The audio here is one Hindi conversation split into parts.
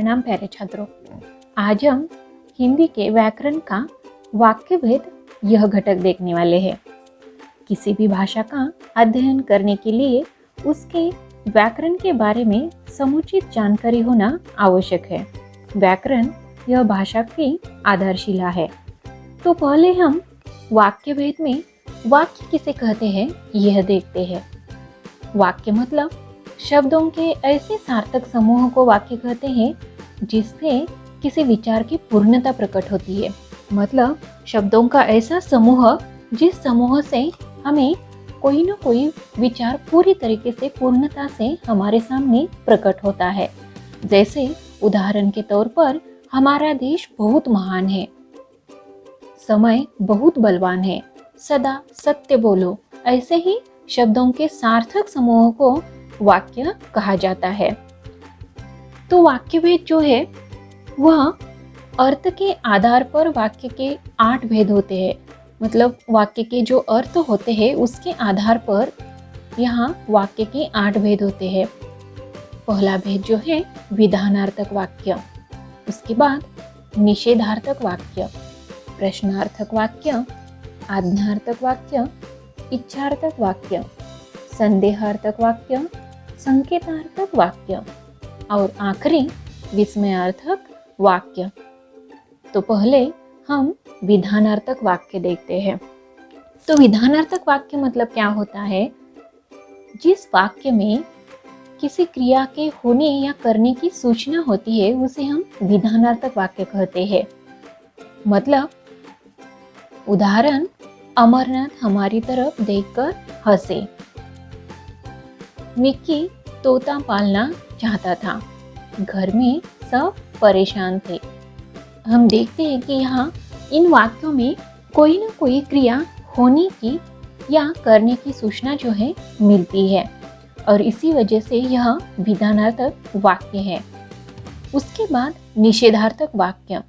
प्रणाम प्यारे छात्रों। आज हम हिंदी के व्याकरण का वाक्य भेद यह घटक देखने वाले हैं। किसी भी भाषा का अध्ययन करने के लिए उसके व्याकरण के बारे में समुचित जानकारी होना आवश्यक है। व्याकरण यह भाषा की आधारशिला है। तो पहले हम वाक्य भेद में वाक्य किसे कहते हैं यह देखते हैं। वाक्य मतलब शब्दों के ऐसे सार्थक समूह को वाक्य कहते हैं जिससे किसी विचार की पूर्णता प्रकट होती है। मतलब शब्दों का ऐसा समूह जिस समूह से हमें कोई न कोई विचार पूरी तरीके से पूर्णता से हमारे सामने प्रकट होता है। जैसे उदाहरण के तौर पर हमारा देश बहुत महान है, समय बहुत बलवान है, सदा सत्य बोलो। ऐसे ही शब्दों के सार्थक समूह को वाक्य कहा जाता है। तो वाक्य भेद जो है वह अर्थ के आधार पर वाक्य के 8 भेद होते हैं। मतलब वाक्य के जो अर्थ होते हैं उसके आधार पर यहाँ वाक्य के 8 भेद होते हैं। पहला भेद जो है विधानार्थक वाक्य, उसके बाद निषेधार्थक वाक्य, प्रश्नार्थक वाक्य, आज्ञार्थक वाक्य, इच्छार्थक वाक्य, संदेहार्थक वाक्य, संकेतार्थक वाक्य और आखिरी विस्मयार्थक वाक्य। तो पहले हम विधानार्थक वाक्य देखते हैं। तो विधानार्थक वाक्य मतलब क्या होता है? जिस वाक्य में किसी क्रिया के होने या करने की सूचना होती है उसे हम विधानार्थक वाक्य कहते हैं। मतलब उदाहरण, अमरनाथ हमारी तरफ देखकर हंसे। मिक्की तोता पालना चाहता था। घर में सब परेशान थे। हम देखते हैं कि यहाँ इन वाक्यों में कोई न कोई क्रिया होने की या करने की सूचना जो है मिलती है और इसी वजह से यह विधानार्थक वाक्य है। उसके बाद निषेधार्थक वाक्य।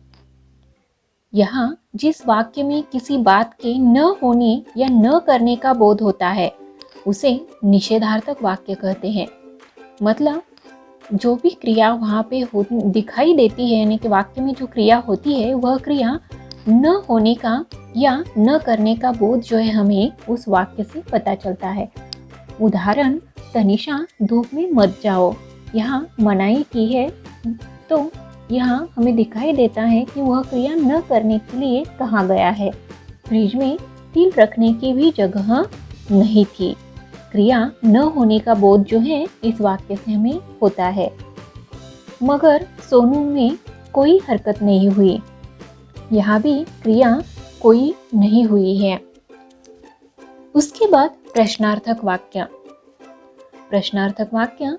यहाँ जिस वाक्य में किसी बात के न होने या न करने का बोध होता है उसे निषेधार्थक वाक्य कहते हैं। मतलब जो भी क्रिया वहाँ पे दिखाई देती है, यानी कि वाक्य में जो क्रिया होती है वह क्रिया न होने का या न करने का बोध जो है हमें उस वाक्य से पता चलता है। उदाहरण, तनिषा धूप में मत जाओ। यहाँ मनाही की है तो यहाँ हमें दिखाई देता है कि वह क्रिया न करने के लिए कहा गया है। फ्रिज में तिल रखने की भी जगह नहीं थी। क्रिया न होने का बोध जो है इस वाक्य से हमें होता है। मगर सोनू में कोई हरकत नहीं हुई। यहाँ भी क्रिया कोई नहीं हुई है। उसके बाद प्रश्नार्थक वाक्य। प्रश्नार्थक वाक्य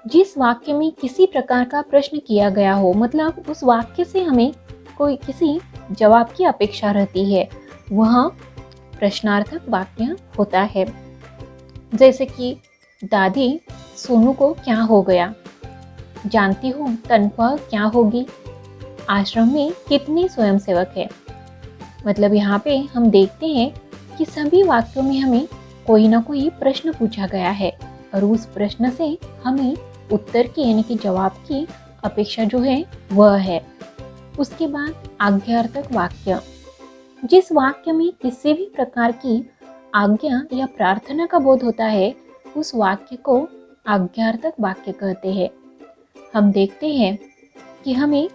जिस वाक्य में किसी प्रकार का प्रश्न किया गया हो, मतलब उस वाक्य से हमें कोई किसी जवाब की अपेक्षा रहती है, वह प्रश्नार्थक वाक्य होता है। जैसे कि दादी सोनू को क्या हो गया? जानती हूँ तनख्वाह क्या होगी? आश्रम में कितने स्वयंसेवक है? मतलब यहाँ पे हम देखते हैं कि सभी वाक्यों में हमें कोई ना कोई प्रश्न पूछा गया है और उस प्रश्न से हमें उत्तर की यानी कि जवाब की अपेक्षा जो है वह है। उसके बाद आज्ञार्थक वाक्य। जिस वाक्य में किसी भी प्रकार की आज्ञा या प्रार्थना का बोध होता है उस वाक्य को आज्ञार्थक वाक्य कहते हैं। हम देखते हैं कि हमें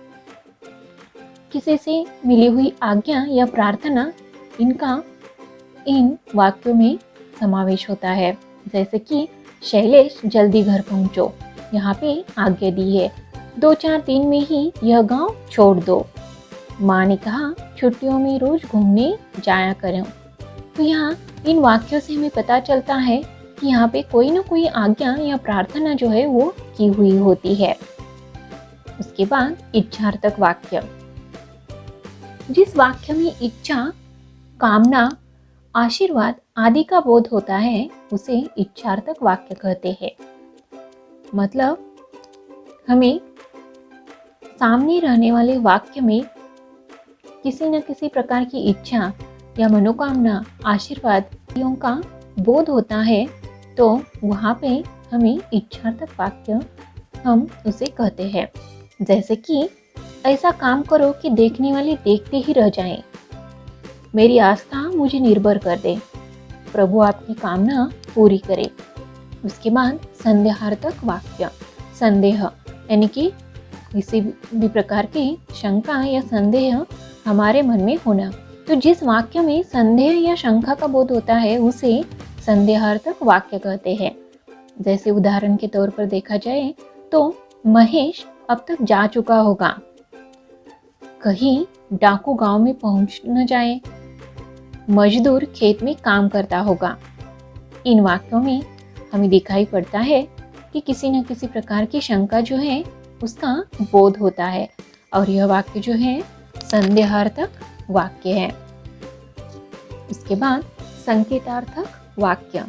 किसी से मिली हुई आज्ञा या प्रार्थना इन वाक्यों में समावेश होता है। जैसे कि शैलेश जल्दी घर पहुंचो, यहाँ पे आज्ञा दी है। 2-4 दिन में ही यह गांव छोड़ दो। माँ ने कहा छुट्टियों में रोज घूमने जाया करें। तो यहाँ इन वाक्यों से हमें पता चलता है कि यहाँ पे कोई ना कोई आज्ञा या प्रार्थना जो है वो की हुई होती है। उसके बाद इच्छार्थक वाक्य। जिस वाक्य में इच्छा, कामना, आशीर्वाद आदि का बोध होता है उसे इच्छार्थक वाक्य कहते हैं। मतलब हमें सामने रहने वाले वाक्य में किसी न किसी प्रकार की इच्छा या मनोकामना, आशीर्वाद का बोध होता है तो वहाँ पे हमें इच्छार्थक वाक्य हम उसे कहते हैं। जैसे कि ऐसा काम करो कि देखने वाले देखते ही रह जाएं। मेरी आस्था मुझे निर्भर कर दे। प्रभु आपकी कामना पूरी करे। उसके बाद संदेहार्थक वाक्य। संदेह यानी कि किसी भी प्रकार की शंका या संदेह हमारे मन में होना। तो जिस वाक्य में संदेह या शंका का बोध होता है उसे संदेहार्थक वाक्य कहते हैं। जैसे उदाहरण के तौर पर देखा जाए तो महेश अब तक जा चुका होगा, कहीं डाकू गांव में पहुंच न जाए, मजदूर खेत में काम करता होगा। इन वाक्यों में हमें दिखाई पड़ता है कि किसी न किसी प्रकार की शंका जो है उसका बोध होता है और यह वाक्य जो है संदेहार्थक वाक्य है। इसके बाद संकेतार्थक वाक्य।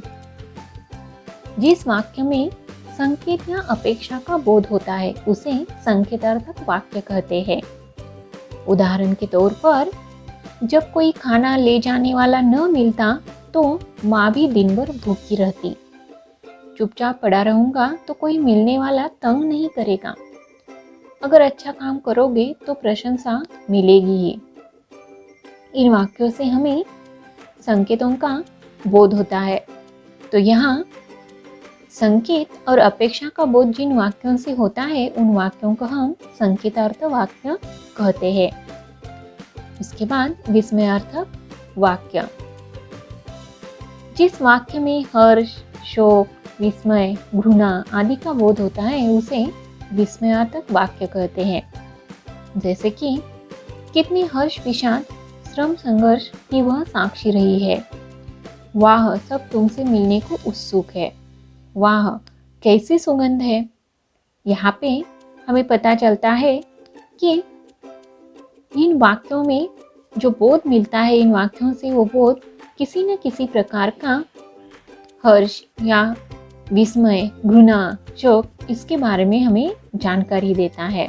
जिस वाक्य में संकेत या अपेक्षा का बोध होता है उसे संकेतार्थक वाक्य कहते हैं। उदाहरण के तौर पर जब कोई खाना ले जाने वाला न मिलता तो माँ भी दिन भर भूखी रहती। चुपचाप पड़ा रहूंगा तो कोई मिलने वाला तंग नहीं करेगा। अगर अच्छा काम करोगे तो प्रशंसा मिलेगी ही। इन वाक्यों से हमें संकेतों का बोध होता है। तो यहाँ संकेत और अपेक्षा का बोध जिन वाक्यों से होता है उन वाक्यों को हम संकेतार्थ वाक्य कहते हैं। इसके बाद विस्मयार्थक वाक्य। जिस वाक्य में हर्ष, शोक, विस्मय, घृणा आदि का बोध होता है उसे विस्मयार्थक वाक्य कहते हैं। जैसे कि कितने हर्ष, विषाद, श्रम, संघर्ष की वह साक्षी रही है। वाह, सब तुमसे मिलने को उत्सुक है। वाह, कैसी सुगंध है। यहाँ पे हमें पता चलता है कि इन वाक्यों में जो बोध मिलता है, इन वाक्यों से वो बोध किसी न किसी प्रकार का हर्ष या विस्मय, घृणा, शोक इसके बारे में हमें जानकारी देता है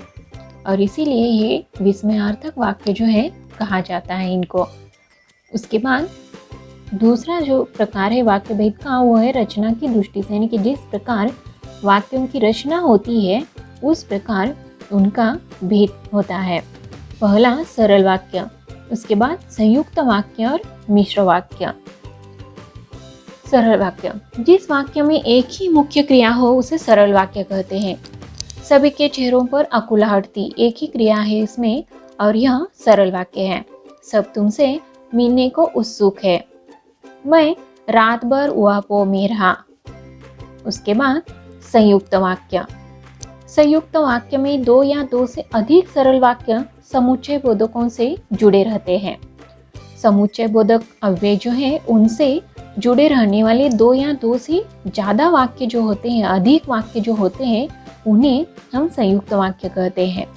और इसीलिए ये विस्मयार्थक वाक्य जो है कहा जाता है इनको। उसके बाद दूसरा जो प्रकार है वाक्य भेद का वो है रचना की दृष्टि से, यानी कि जिस प्रकार वाक्यों की रचना होती है उस प्रकार उनका भेद होता है। पहला सरल वाक्य, उसके बाद संयुक्त वाक्य और मिश्र वाक्य। सरल वाक्य, जिस वाक्य में एक ही मुख्य क्रिया हो उसे सरल वाक्य कहते हैं। सभी के चेहरों पर अकुलाहट थी, एक ही क्रिया है इसमें और यह सरल वाक्य है। सब तुमसे मिलने को उत्सुक है। मैं रात भर उहापो में रहा। उसके बाद संयुक्त वाक्य। संयुक्त वाक्य में दो या दो से अधिक सरल वाक्य समुच्चय बोधकों से जुड़े रहते हैं। समुच्चय बोधक अव्यय जो है उनसे जुड़े रहने वाले दो या दो से ज़्यादा वाक्य जो होते हैं, अधिक वाक्य जो होते हैं, उन्हें हम संयुक्त वाक्य कहते हैं।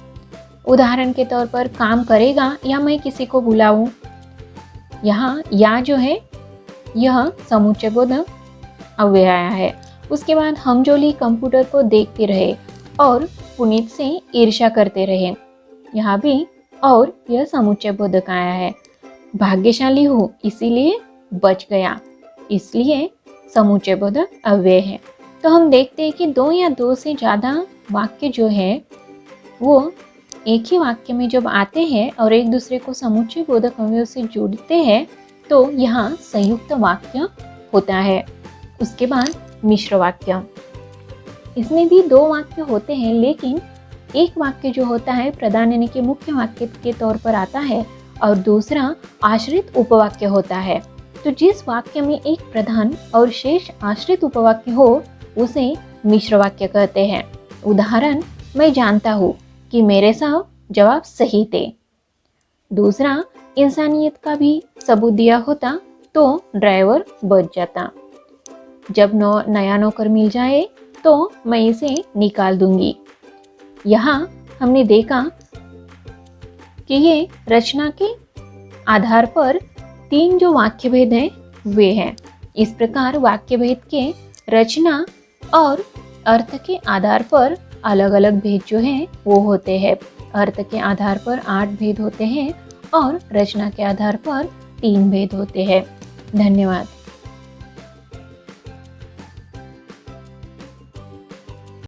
उदाहरण के तौर पर काम करेगा या मैं किसी को बुलाऊं। यहाँ या जो है यह समुच्चय बोधक अव्यय आया है। उसके बाद हम जोली कंप्यूटर को देखते रहे और पुनीत से ईर्ष्या करते रहे। यहाँ भी और यह समुच्चय बोधक आया है। भाग्यशाली हूँ इसीलिए बच गया, इसलिए समुच्चय बोधक अव्यय है। तो हम देखते हैं कि दो या दो से ज़्यादा वाक्य जो है वो एक ही वाक्य में जब आते हैं और एक दूसरे को समुच्चय बोधक अव्यय से जुड़ते हैं तो यहाँ संयुक्त वाक्य होता है। उसके बाद मिश्र वाक्य। इसमें भी दो वाक्य होते हैं लेकिन एक वाक्य जो होता है प्रधान यानी कि मुख्य वाक्य के तौर पर आता है और दूसरा आश्रित उपवाक्य होता है। तो जिस वाक्य में एक प्रधान और शेष आश्रित उपवाक्य हो उसे मिश्र वाक्य कहते हैं। उदाहरण, मैं जानता हूँ कि मेरे सब जवाब सही थे। दूसरा, इंसानियत का भी सबूत दिया होता तो ड्राइवर बच जाता। जब नया नौकर मिल जाए तो मैं इसे निकाल दूंगी। यहाँ हमने देखा कि ये रचना के आधार पर तीन जो वाक्य भेद हैं वे हैं। इस प्रकार वाक्य भेद के रचना और अर्थ के आधार पर अलग अलग भेद जो हैं वो होते हैं। अर्थ के आधार पर 8 भेद होते हैं और रचना के आधार पर 3 भेद होते हैं। धन्यवाद।